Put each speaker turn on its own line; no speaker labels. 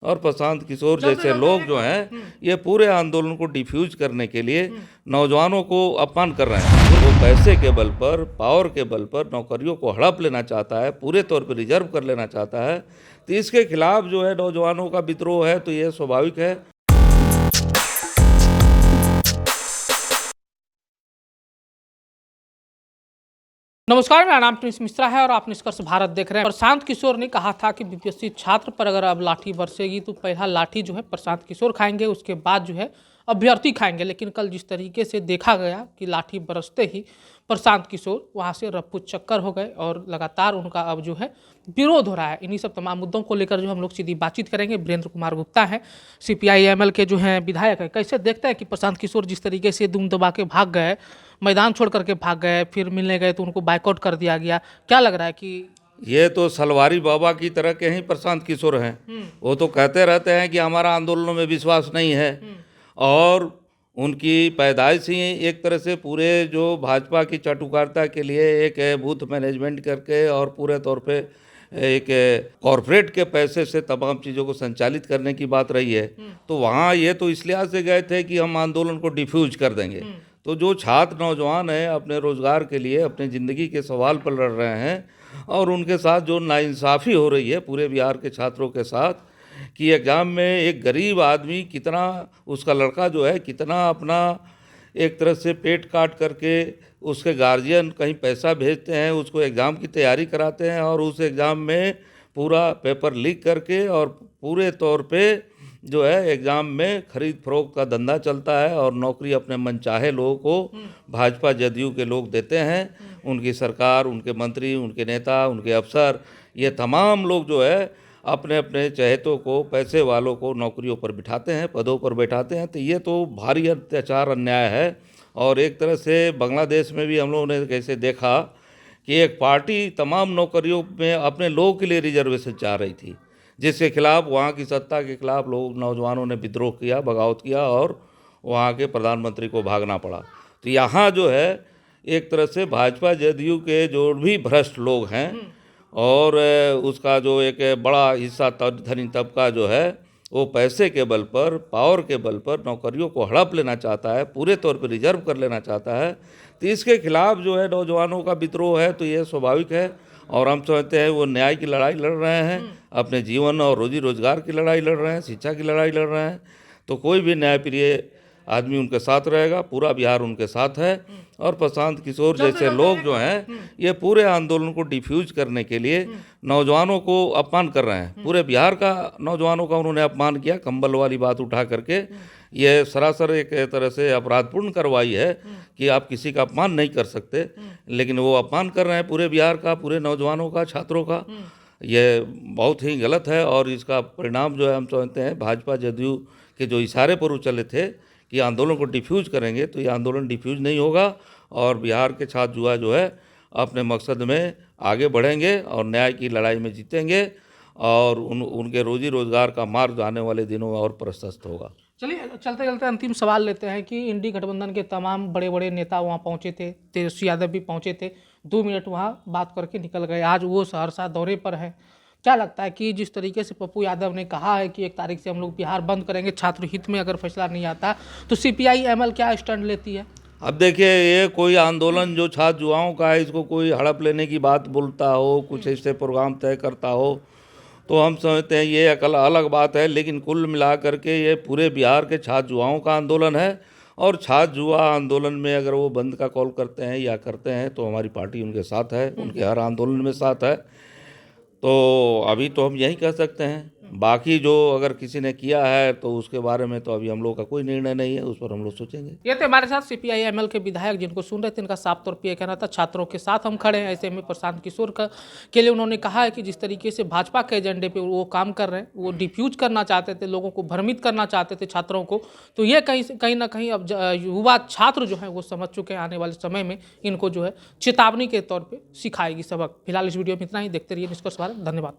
और प्रशांत किशोर जैसे लोग जो हैं ये पूरे आंदोलन को डिफ्यूज करने के लिए नौजवानों को अपमान कर रहे हैं। वो पैसे के बल पर, पावर के बल पर नौकरियों को हड़प लेना चाहता है, पूरे तौर पर रिजर्व कर लेना चाहता है। तो इसके खिलाफ जो है नौजवानों का विद्रोह है, तो ये स्वाभाविक है।
नमस्कार, मेरा नाम प्रिंस मिश्रा है और आप निष्कर्ष भारत देख रहे हैं। प्रशांत किशोर ने कहा था कि बीपीएससी छात्र पर अगर अब लाठी बरसेगी तो पहला लाठी जो है प्रशांत किशोर खाएंगे, उसके बाद जो है अभ्यर्थी खाएंगे। लेकिन कल जिस तरीके से देखा गया कि लाठी बरसते ही प्रशांत किशोर वहां से रफ्फू चक्कर हो गए और लगातार उनका अब जो है विरोध हो रहा है। इन्हीं सब तमाम मुद्दों को लेकर जो हम लोग सीधी बातचीत करेंगे। वीरेंद्र कुमार गुप्ता हैं, CPI-ML के जो हैं विधायक हैं। कैसे देखते हैं कि प्रशांत किशोर जिस तरीके से दुम दबा के भाग गए, मैदान छोड़ करके भाग गए, फिर मिलने गए तो उनको बाइकआउट कर दिया गया। क्या लग रहा है कि
ये तो सलवारी बाबा की तरह के ही प्रशांत किशोर हैं। वो तो कहते रहते हैं कि हमारा आंदोलनों में विश्वास नहीं है, और उनकी पैदाइश ही एक तरह से पूरे जो भाजपा की चाटुकारिता के लिए एक बूथ मैनेजमेंट करके और पूरे तौर पे एक कॉरपोरेट के पैसे से तमाम चीज़ों को संचालित करने की बात रही है। तो वहाँ ये तो इस लिहाज से गए थे कि हम आंदोलन को डिफ्यूज कर देंगे। तो जो छात्र नौजवान हैं अपने रोज़गार के लिए, अपने ज़िंदगी के सवाल पर लड़ रहे हैं, और उनके साथ जो नाइंसाफ़ी हो रही है पूरे बिहार के छात्रों के साथ, कि एग्ज़ाम में एक गरीब आदमी कितना, उसका लड़का जो है कितना अपना एक तरह से पेट काट करके उसके गार्जियन कहीं पैसा भेजते हैं, उसको एग्ज़ाम की तैयारी कराते हैं, और उस एग्ज़ाम में पूरा पेपर लीक करके और पूरे तौर पे जो है एग्ज़ाम में खरीद फरोख्त का धंधा चलता है, और नौकरी अपने मनचाहे लोगों को भाजपा जदयू के लोग देते हैं। उनकी सरकार, उनके मंत्री, उनके नेता, उनके अफसर, ये तमाम लोग जो है अपने अपने चहेतों को, पैसे वालों को नौकरियों पर बिठाते हैं, पदों पर बैठाते हैं। तो ये तो भारी अत्याचार, अन्याय है। और एक तरह से बांग्लादेश में भी हम लोगों ने कैसे देखा कि एक पार्टी तमाम नौकरियों में अपने लोगों के लिए रिजर्वेशन चाह रही थी, जिसके खिलाफ वहाँ की सत्ता के खिलाफ लोग, नौजवानों ने विद्रोह किया, बगावत किया, और वहाँ के प्रधानमंत्री को भागना पड़ा। तो यहाँ जो है एक तरह से भाजपा जदयू के जो भी भ्रष्ट लोग हैं, और उसका जो एक बड़ा हिस्सा धनी तबका जो है वो पैसे के बल पर, पावर के बल पर नौकरियों को हड़प लेना चाहता है, पूरे तौर पर रिजर्व कर लेना चाहता है। तो इसके खिलाफ जो है नौजवानों का विद्रोह है, तो ये स्वाभाविक है। और हम समझते हैं वो न्याय की लड़ाई लड़ रहे हैं, अपने जीवन और रोजी रोजगार की लड़ाई लड़ रहे हैं, शिक्षा की लड़ाई लड़ रहे हैं। तो कोई भी न्यायप्रिय आदमी उनके साथ रहेगा, पूरा बिहार उनके साथ है। और प्रशांत किशोर जैसे लोग जो हैं ये पूरे आंदोलन को डिफ्यूज करने के लिए नौजवानों को अपमान कर रहे हैं। पूरे बिहार का नौजवानों का उन्होंने अपमान किया, कंबल वाली बात उठा करके। ये सरासर एक तरह से अपराधपूर्ण कार्रवाई है कि आप किसी का अपमान नहीं कर सकते, लेकिन वो अपमान कर रहे हैं पूरे बिहार का, पूरे नौजवानों का, छात्रों का। ये बहुत ही गलत है, और इसका परिणाम जो है हम समझते हैं भाजपा जदयू के जो इशारे पर उछले थे कि आंदोलन को डिफ्यूज करेंगे, तो ये आंदोलन डिफ्यूज नहीं होगा, और बिहार के छात्र युवा जो है अपने मकसद में आगे बढ़ेंगे और न्याय की लड़ाई में जीतेंगे, और उनके रोजी रोजगार का मार्ग आने वाले दिनों में और प्रशस्त होगा।
चलिए, चलते चलते अंतिम सवाल लेते हैं कि इंडी गठबंधन के तमाम बड़े बड़े नेता वहाँ पहुँचे थे, तेजस्वी यादव भी पहुँचे थे, 2 मिनट वहाँ बात करके निकल गए। आज वो सहरसा दौरे पर है। क्या लगता है कि जिस तरीके से पप्पू यादव ने कहा है कि 1 तारीख से हम लोग बिहार बंद करेंगे, छात्र हित में अगर फैसला नहीं आता, तो CPI-ML क्या स्टैंड लेती है?
अब देखिए, ये कोई आंदोलन जो छात्र युवाओं का है, इसको कोई हड़प लेने की बात बोलता हो, कुछ ऐसे प्रोग्राम तय करता हो, तो हम समझते हैं ये अलग बात है। लेकिन कुल मिला करके ये पूरे बिहार के छात्र युवाओं का आंदोलन है, और छात्र युवा आंदोलन में अगर वो बंद का कॉल करते हैं या करते हैं तो हमारी पार्टी उनके साथ है, उनके हर आंदोलन में साथ है। तो अभी तो हम यही कह सकते हैं। बाकी जो अगर किसी ने किया है तो उसके बारे में तो अभी हम लोग का कोई निर्णय नहीं है, उस पर हम लोग सोचेंगे।
ये थे हमारे साथ CPI-ML के विधायक जिनको सुन रहे थे। इनका साफ तौर पर यह कहना था छात्रों के साथ हम खड़े हैं। ऐसे में प्रशांत किशोर के लिए उन्होंने कहा है कि जिस तरीके से भाजपा के एजेंडे पे वो काम कर रहे हैं, वो डिफ्यूज करना चाहते थे, लोगों को भ्रमित करना चाहते थे, छात्रों को, तो ये कहीं ना कहीं अब युवा छात्र जो है वो समझ चुके हैं। आने वाले समय में इनको जो है चेतावनी के तौर पर सिखाएगी सबक। फिलहाल इस वीडियो में इतना ही। देखते रहिए निष्कर्ष भारत। धन्यवाद।